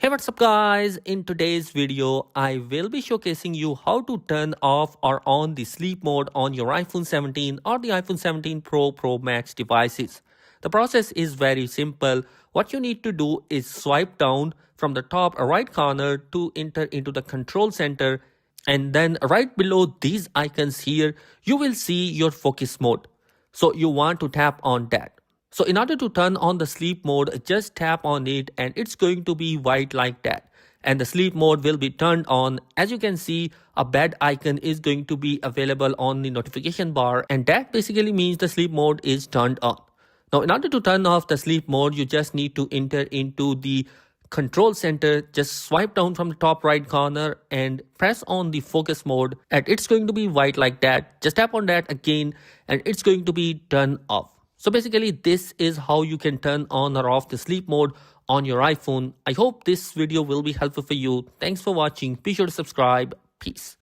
Hey, what's up guys? In today's video, I will be showcasing you how to turn off or on the sleep mode on your iPhone 17 or the iPhone 17 Pro Max devices. The process is very simple. What you need to do is swipe down from the top right corner to enter into the control center, and then right below these icons here, you will see your focus mode. So you want to tap on that. So in order to turn on the sleep mode, just tap on it and it's going to be white like that. And the sleep mode will be turned on. As you can see, a bed icon is going to be available on the notification bar, and that basically means the sleep mode is turned on. Now, in order to turn off the sleep mode, you just need to enter into the control center. Just swipe down from the top right corner and press on the focus mode, and it's going to be white like that. Just tap on that again and it's going to be turned off. So basically, this is how you can turn on or off the sleep mode on your iPhone. I hope this video will be helpful for you. Thanks for watching. Be sure to subscribe. Peace.